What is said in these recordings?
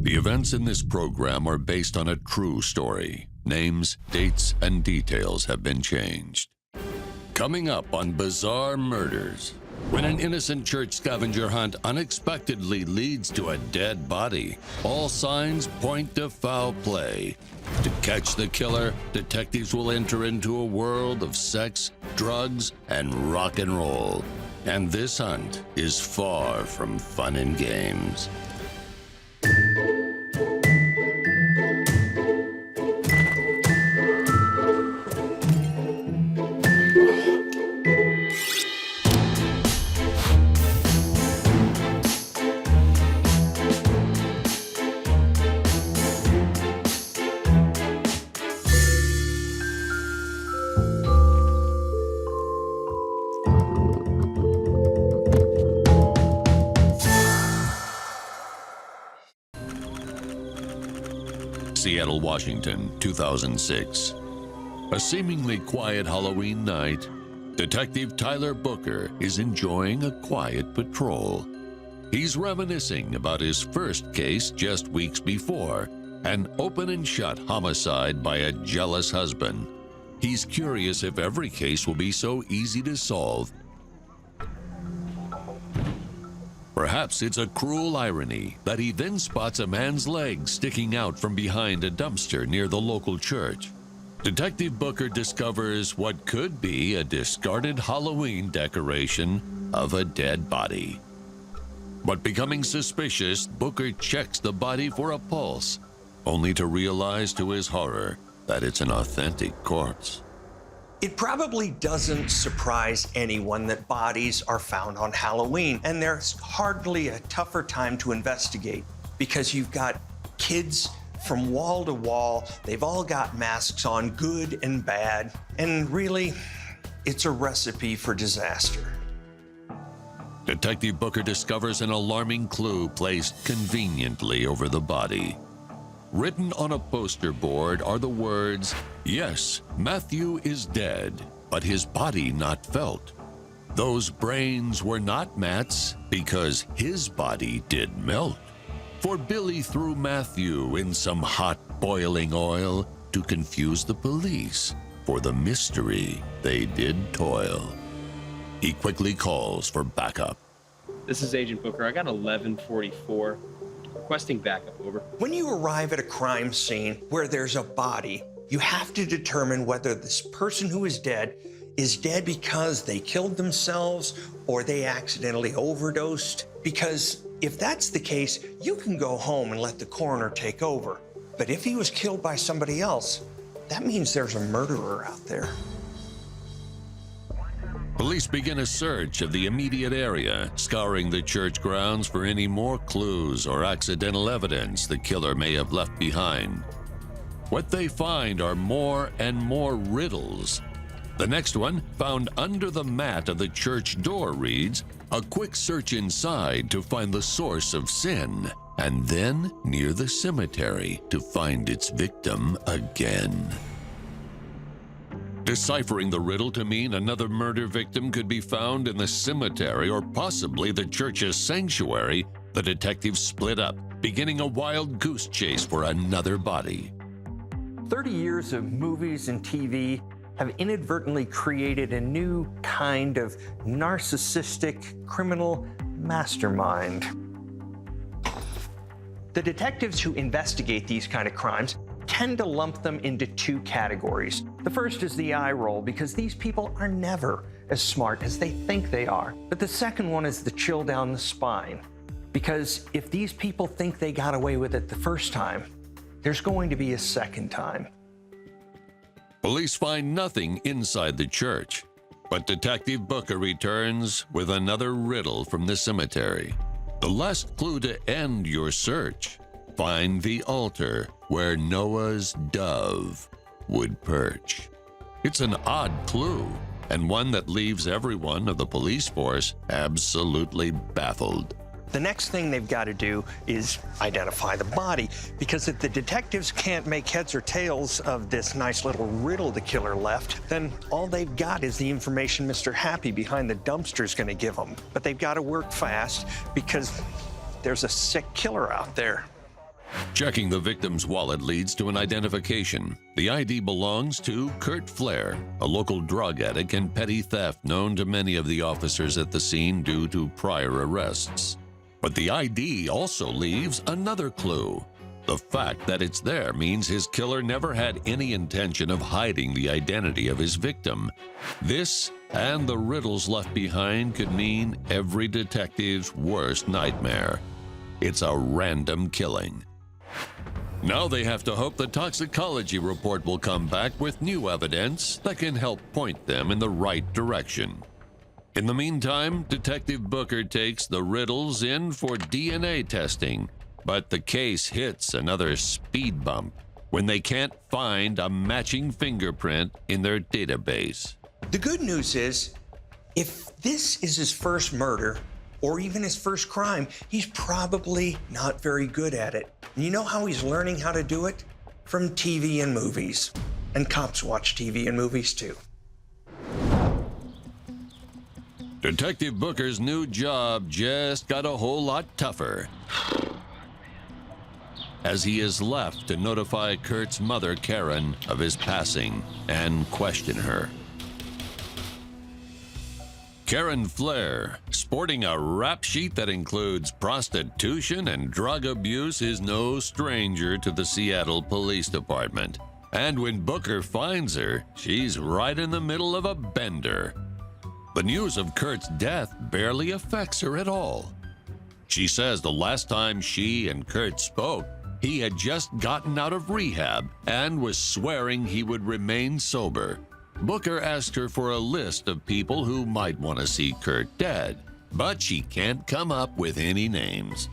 The events in this program are based on a true story. Names, dates, and details have been changed. Coming up on Bizarre Murders, when an innocent church scavenger hunt unexpectedly leads to a dead body, all signs point to foul play. To catch the killer, detectives will enter into a world of sex, drugs, and rock and roll. And this hunt is far from fun and games. Seattle, Washington, 2006. A seemingly quiet Halloween night, Detective Tyler Booker is enjoying a quiet patrol. He's reminiscing about his first case just weeks before, an open and shut homicide by a jealous husband. He's curious if every case will be so easy to solve. Perhaps it's a cruel irony that he then spots a man's leg sticking out from behind a dumpster near the local church. Detective Booker discovers what could be a discarded Halloween decoration of a dead body. But becoming suspicious, Booker checks the body for a pulse, only to realize to his horror that it's an authentic corpse. It probably doesn't surprise anyone that bodies are found on Halloween, and there's hardly a tougher time to investigate because you've got kids from wall to wall. They've all got masks on, good and bad, and really, it's a recipe for disaster. Detective Booker discovers an alarming clue placed conveniently over the body. Written on a poster board are the words, "Yes, Matthew is dead, but his body not felt. Those brains were not Matt's because his body did melt. For Billy threw Matthew in some hot boiling oil to confuse the police. For the mystery they did toil." He quickly calls for backup. This is Agent Booker. I got 1144. Requesting backup, over. When you arrive at a crime scene where there's a body, you have to determine whether this person who is dead because they killed themselves or they accidentally overdosed. Because if that's the case, you can go home and let the coroner take over. But if he was killed by somebody else, that means there's a murderer out there. Police begin a search of the immediate area, scouring the church grounds for any more clues or accidental evidence the killer may have left behind. What they find are more and more riddles. The next one, found under the mat of the church door, reads, "A quick search inside to find the source of sin, and then near the cemetery to find its victim again." Deciphering the riddle to mean another murder victim could be found in the cemetery or possibly the church's sanctuary, the detectives split up, beginning a wild goose chase for another body. 30 years of movies and TV have inadvertently created a new kind of narcissistic criminal mastermind. The detectives who investigate these kind of crimes tend to lump them into two categories. The first is the eye roll, because these people are never as smart as they think they are. But the second one is the chill down the spine, because if these people think they got away with it the first time, there's going to be a second time. Police find nothing inside the church, but Detective Booker returns with another riddle from the cemetery. The last clue to end your search: find the altar where Noah's dove would perch. It's an odd clue, and one that leaves everyone of the police force absolutely baffled. The next thing they've got to do is identify the body, because if the detectives can't make heads or tails of this nice little riddle the killer left, then all they've got is the information Mr. Happy behind the dumpster is going to give them. But they've got to work fast because there's a sick killer out there. Checking the victim's wallet leads to an identification. The ID belongs to Kurt Flair, a local drug addict and petty theft known to many of the officers at the scene due to prior arrests. But the ID also leaves another clue. The fact that it's there means his killer never had any intention of hiding the identity of his victim. This and the riddles left behind could mean every detective's worst nightmare. It's a random killing. Now they have to hope the toxicology report will come back with new evidence that can help point them in the right direction. In the meantime, Detective Booker takes the Riddles in for DNA testing, but the case hits another speed bump when they can't find a matching fingerprint in their database. The good news is, if this is his first murder, or even his first crime, he's probably not very good at it. And you know how he's learning how to do it? From TV and movies. And cops watch TV and movies too. Detective Booker's new job just got a whole lot tougher, as he is left to notify Kurt's mother, Karen, of his passing and question her. Karen Flair, sporting a rap sheet that includes prostitution and drug abuse, is no stranger to the Seattle Police Department. And when Booker finds her, she's right in the middle of a bender. The news of Kurt's death barely affects her at all. She says the last time she and Kurt spoke, he had just gotten out of rehab and was swearing he would remain sober. Booker asked her for a list of people who might want to see Kurt dead, but she can't come up with any names.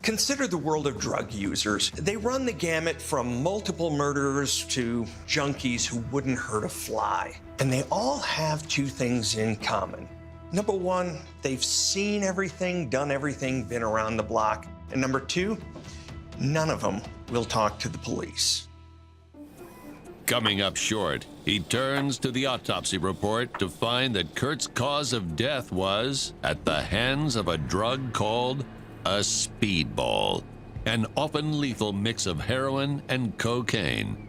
Consider the world of drug users. They run the gamut from multiple murderers to junkies who wouldn't hurt a fly. And they all have two things in common. Number one, they've seen everything, done everything, been around the block. And number two, none of them will talk to the police. Coming up short, he turns to the autopsy report to find that Kurt's cause of death was at the hands of a drug called a speedball, an often lethal mix of heroin and cocaine.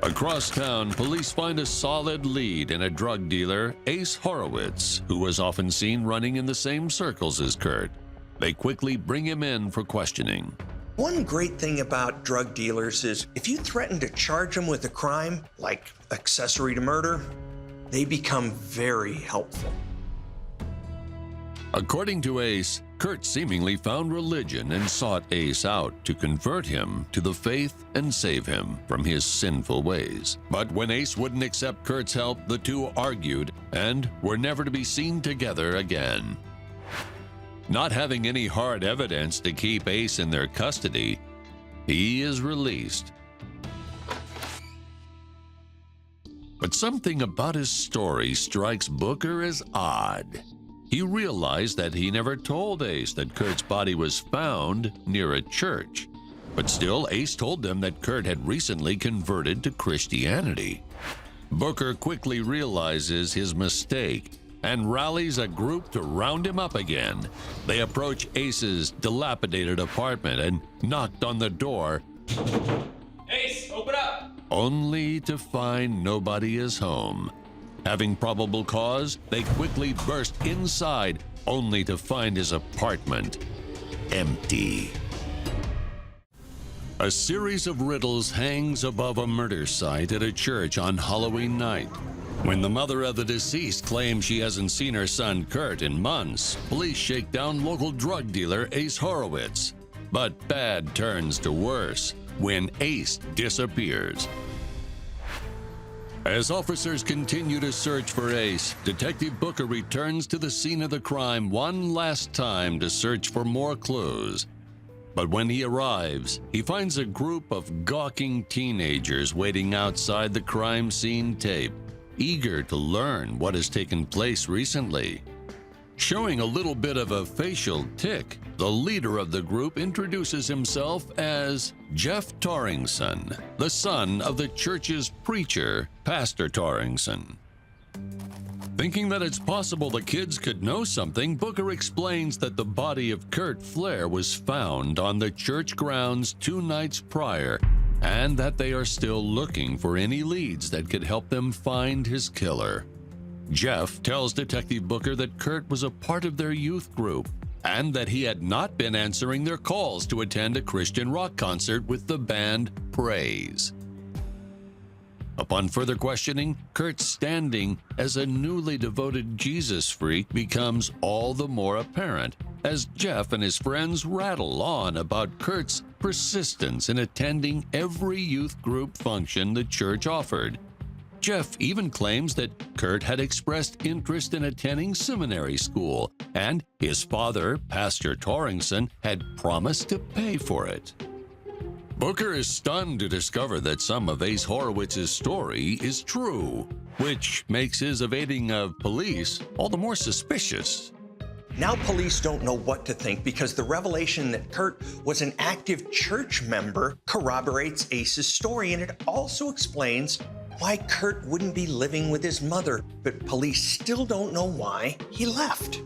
Across town, police find a solid lead in a drug dealer, Ace Horowitz, who was often seen running in the same circles as Kurt. They quickly bring him in for questioning. One great thing about drug dealers is if you threaten to charge them with a crime, like accessory to murder, they become very helpful. According to Ace, Kurt seemingly found religion and sought Ace out to convert him to the faith and save him from his sinful ways. But when Ace wouldn't accept Kurt's help, the two argued and were never to be seen together again. Not having any hard evidence to keep Ace in their custody, he is released. But something about his story strikes Booker as odd. He realized that he never told Ace that Kurt's body was found near a church. But still, Ace told them that Kurt had recently converted to Christianity. Booker quickly realizes his mistake and rallies a group to round him up again. They approach Ace's dilapidated apartment and knocked on the door. Ace, open up! Only to find nobody is home. Having probable cause, they quickly burst inside, only to find his apartment empty. A series of riddles hangs above a murder site at a church on Halloween night. When the mother of the deceased claims she hasn't seen her son Kurt in months, police shake down local drug dealer Ace Horowitz. But bad turns to worse when Ace disappears. As officers continue to search for Ace, Detective Booker returns to the scene of the crime one last time to search for more clues. But when he arrives, he finds a group of gawking teenagers waiting outside the crime scene tape, eager to learn what has taken place recently. Showing a little bit of a facial tic, the leader of the group introduces himself as Jeff Torringson, the son of the church's preacher, Pastor Torringson. Thinking that it's possible the kids could know something, Booker explains that the body of Kurt Flair was found on the church grounds 2 nights prior, and that they are still looking for any leads that could help them find his killer. Jeff tells Detective Booker that Kurt was a part of their youth group, and that he had not been answering their calls to attend a Christian rock concert with the band Praise. Upon further questioning, Kurt's standing as a newly devoted Jesus freak becomes all the more apparent as Jeff and his friends rattle on about Kurt's persistence in attending every youth group function the church offered. Jeff even claims that Kurt had expressed interest in attending seminary school, and his father, Pastor Torringson, had promised to pay for it. Booker is stunned to discover that some of Ace Horowitz's story is true, which makes his evading of police all the more suspicious. Now police don't know what to think because the revelation that Kurt was an active church member corroborates Ace's story, and it also explains why Kurt wouldn't be living with his mother, but police still don't know why he left.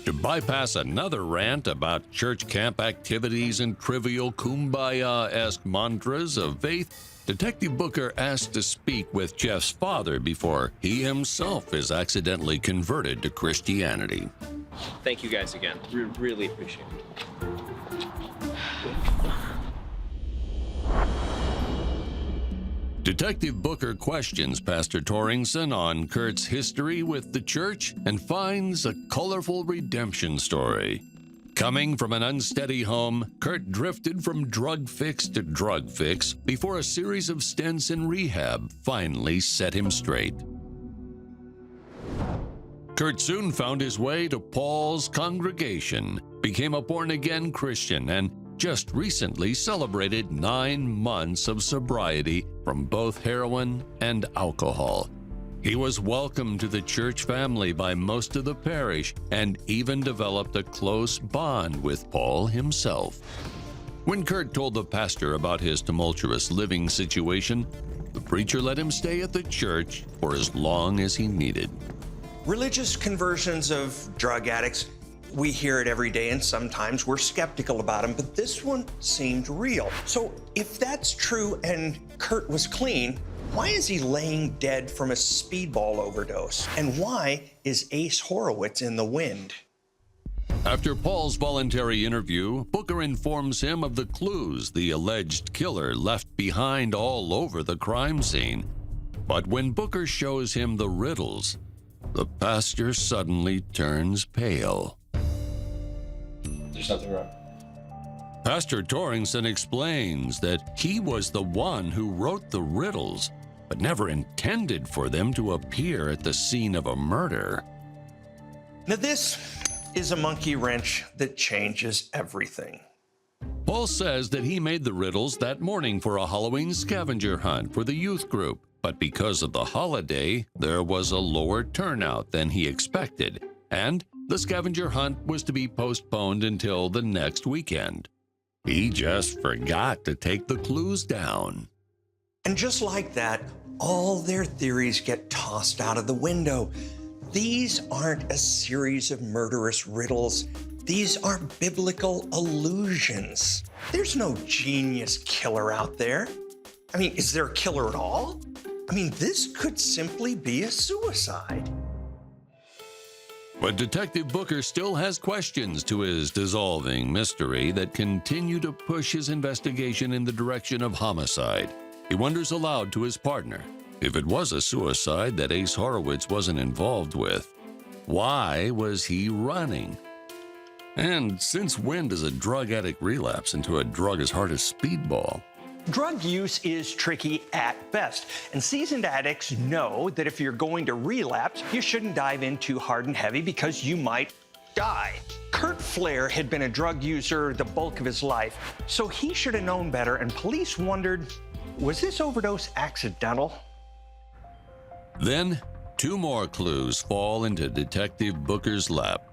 To bypass another rant about church camp activities and trivial kumbaya-esque mantras of faith, Detective Booker asks to speak with Jeff's father before he himself is accidentally converted to Christianity. Thank you guys again. Really appreciate it. Detective Booker questions Pastor Torringson on Kurt's history with the church and finds a colorful redemption story. Coming from an unsteady home, Kurt drifted from drug fix to drug fix before a series of stints in rehab finally set him straight. Kurt soon found his way to Paul's congregation, became a born-again Christian, and just recently celebrated 9 months of sobriety from both heroin and alcohol. He was welcomed to the church family by most of the parish and even developed a close bond with Paul himself. When Kurt told the pastor about his tumultuous living situation, the preacher let him stay at the church for as long as he needed. Religious conversions of drug addicts, we hear it every day, and sometimes we're skeptical about them, but this one seemed real. So if that's true and Kurt was clean, why is he laying dead from a speedball overdose? And why is Ace Horowitz in the wind? After Paul's voluntary interview, Booker informs him of the clues the alleged killer left behind all over the crime scene. But when Booker shows him the riddles, the pastor suddenly turns pale. There's nothing wrong. Pastor Torringson explains that he was the one who wrote the riddles, but never intended for them to appear at the scene of a murder. Now this is a monkey wrench that changes everything. Paul says that he made the riddles that morning for a Halloween scavenger hunt for the youth group, but because of the holiday, there was a lower turnout than he expected, and the scavenger hunt was to be postponed until the next weekend. He just forgot to take the clues down. And just like that, all their theories get tossed out of the window. These aren't a series of murderous riddles. These are biblical allusions. There's no genius killer out there. I mean, is there a killer at all? I mean, this could simply be a suicide. But Detective Booker still has questions to his dissolving mystery that continue to push his investigation in the direction of homicide. He wonders aloud to his partner, if it was a suicide that Ace Horowitz wasn't involved with, why was he running? And since when does a drug addict relapse into a drug as hard as speedball? Drug use is tricky at best, and seasoned addicts know that if you're going to relapse, you shouldn't dive in too hard and heavy because you might die. Kurt Flair had been a drug user the bulk of his life, so he should have known better, and police wondered, was this overdose accidental? Then, 2 more clues fall into Detective Booker's lap.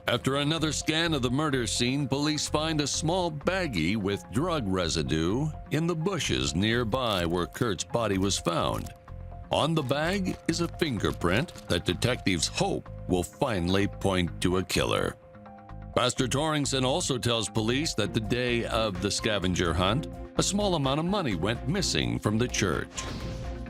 After another scan of the murder scene, police find a small baggie with drug residue in the bushes nearby where Kurt's body was found. On the bag is a fingerprint that detectives hope will finally point to a killer. Pastor Torrington also tells police that the day of the scavenger hunt, a small amount of money went missing from the church.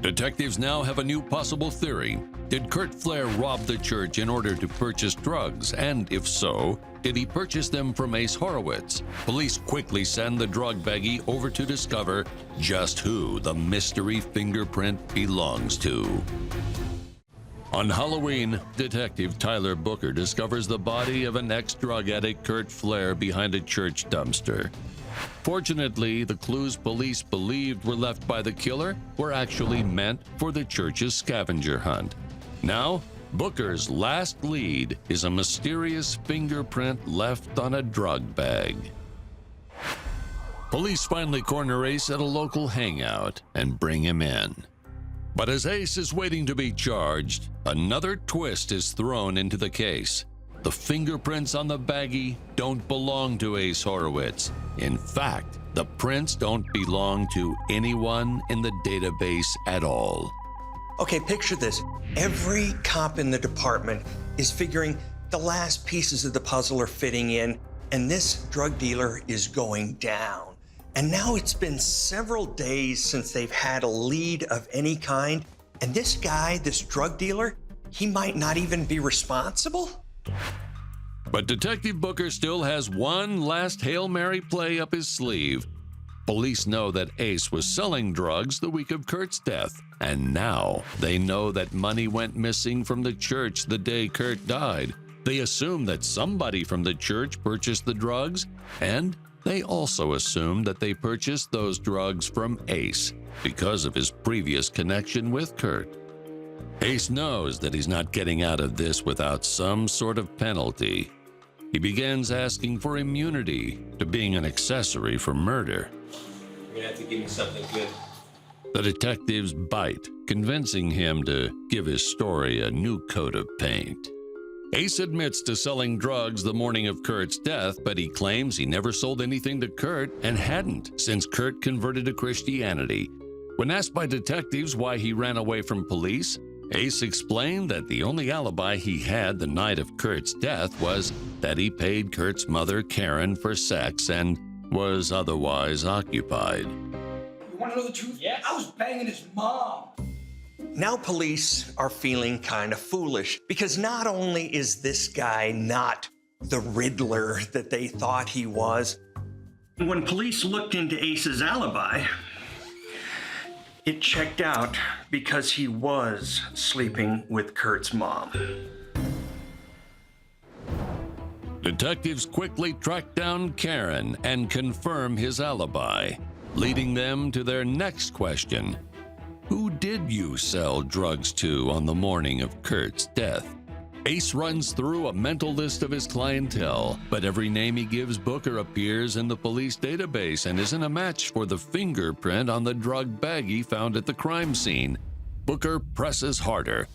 Detectives now have a new possible theory. Did Kurt Flair rob the church in order to purchase drugs? And if so, did he purchase them from Ace Horowitz? Police quickly send the drug baggie over to discover just who the mystery fingerprint belongs to. On Halloween, Detective Tyler Booker discovers the body of an ex-drug addict, Kurt Flair, behind a church dumpster. Fortunately, the clues police believed were left by the killer were actually meant for the church's scavenger hunt. Now, Booker's last lead is a mysterious fingerprint left on a drug bag. Police finally corner Ace at a local hangout and bring him in. But as Ace is waiting to be charged, another twist is thrown into the case. The fingerprints on the baggie don't belong to Ace Horowitz. In fact, the prints don't belong to anyone in the database at all. Okay, picture this. Every cop in the department is figuring the last pieces of the puzzle are fitting in, and this drug dealer is going down. And now it's been several days since they've had a lead of any kind, and this guy, this drug dealer, he might not even be responsible? But Detective Booker still has one last Hail Mary play up his sleeve. Police know that Ace was selling drugs the week of Kurt's death, and now they know that money went missing from the church the day Kurt died. They assume that somebody from the church purchased the drugs, and they also assume that they purchased those drugs from Ace because of his previous connection with Kurt. Ace knows that he's not getting out of this without some sort of penalty. He begins asking for immunity to being an accessory for murder. You're gonna have to give me something good. The detectives bite, convincing him to give his story a new coat of paint. Ace admits to selling drugs the morning of Kurt's death, but he claims he never sold anything to Kurt and hadn't since Kurt converted to Christianity. When asked by detectives why he ran away from police, Ace explained that the only alibi he had the night of Kurt's death was that he paid Kurt's mother, Karen, for sex and was otherwise occupied. You want to know the truth? Yes. I was banging his mom. Now police are feeling kind of foolish because not only is this guy not the Riddler that they thought he was, when police looked into Ace's alibi, it checked out because he was sleeping with Kurt's mom. Detectives quickly track down Karen and confirm his alibi, leading them to their next question. Who did you sell drugs to on the morning of Kurt's death? Ace runs through a mental list of his clientele, but every name he gives Booker appears in the police database and isn't a match for the fingerprint on the drug baggie found at the crime scene. Booker presses harder.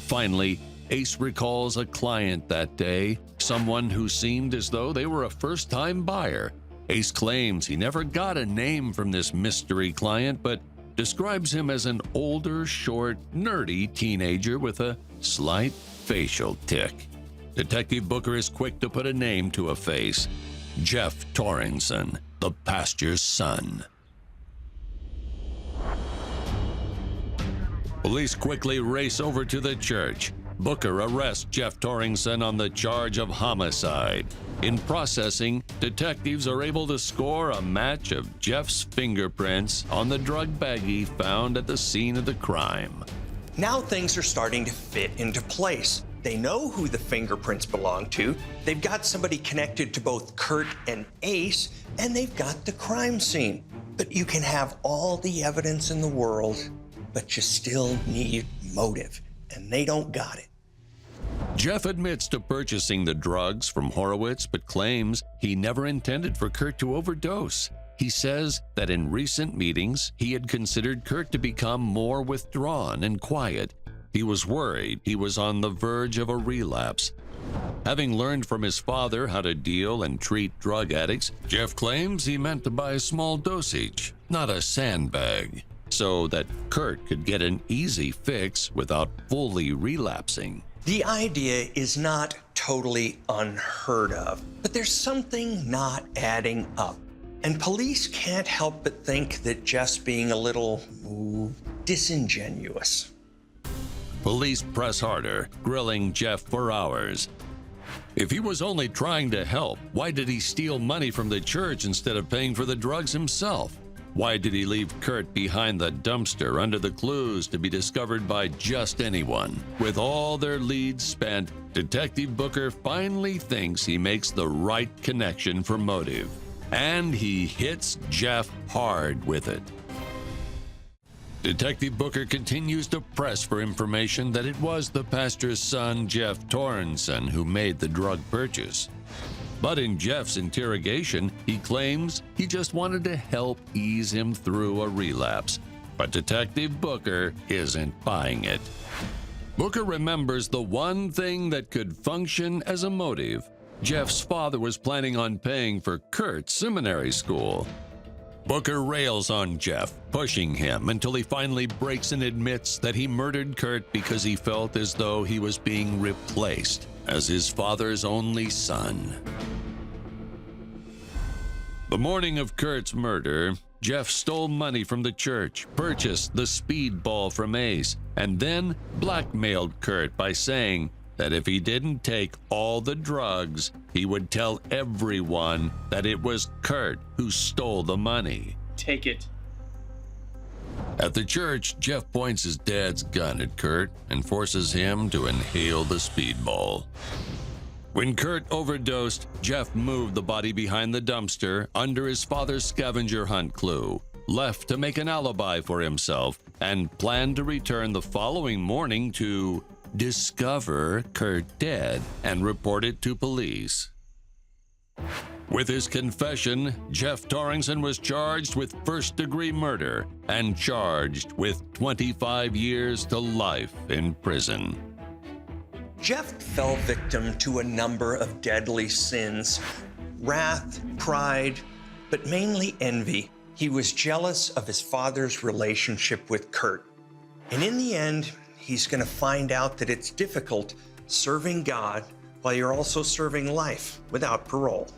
Finally, Ace recalls a client that day, someone who seemed as though they were a first-time buyer. Ace claims he never got a name from this mystery client, but describes him as an older, short, nerdy teenager with a slight facial tic. Detective Booker is quick to put a name to a face. Jeff Torrington, the pastor's son. Police quickly race over to the church. Booker arrests Jeff Torrington on the charge of homicide. In processing, detectives are able to score a match of Jeff's fingerprints on the drug baggie found at the scene of the crime. Now things are starting to fit into place. They know who the fingerprints belong to. They've got somebody connected to both Kurt and Ace, and they've got the crime scene. But you can have all the evidence in the world, but you still need motive, and they don't got it. Jeff admits to purchasing the drugs from Horowitz, but claims he never intended for Kurt to overdose. He says that in recent meetings, he had considered Kurt to become more withdrawn and quiet. He was worried he was on the verge of a relapse. Having learned from his father how to deal and treat drug addicts, Jeff claims he meant to buy a small dosage, not a sandbag. so that Kurt could get an easy fix without fully relapsing. The idea is not totally unheard of, but there's something not adding up. And police can't help but think that Jeff's being a little disingenuous. Police press harder, grilling Jeff for hours. If he was only trying to help, why did he steal money from the church instead of paying for the drugs himself? Why did he leave Kurt behind the dumpster under the clues to be discovered by just anyone? With all their leads spent, Detective Booker finally thinks he makes the right connection for motive. And he hits Jeff hard with it. Detective Booker continues to press for information that it was the pastor's son, Jeff Torrenson, who made the drug purchase. But in Jeff's interrogation, he claims he just wanted to help ease him through a relapse. But Detective Booker isn't buying it. Booker remembers the one thing that could function as a motive. Jeff's father was planning on paying for Kurt's seminary school. Booker rails on Jeff, pushing him until he finally breaks and admits that he murdered Kurt because he felt as though he was being replaced as his father's only son. The morning of Kurt's murder, Jeff stole money from the church, purchased the speedball from Ace, and then blackmailed Kurt by saying that if he didn't take all the drugs, he would tell everyone that it was Kurt who stole the money. Take it. At the church, Jeff points his dad's gun at Kurt and forces him to inhale the speedball. When Kurt overdosed, Jeff moved the body behind the dumpster under his father's scavenger hunt clue, left to make an alibi for himself, and planned to return the following morning to discover Kurt dead and report it to police. With his confession, Jeff Torrenson was charged with first-degree murder and charged with 25 years to life in prison. Jeff fell victim to a number of deadly sins: wrath, pride, but mainly envy. He was jealous of his father's relationship with Kurt. And in the end, he's going to find out that it's difficult serving God while you're also serving life without parole.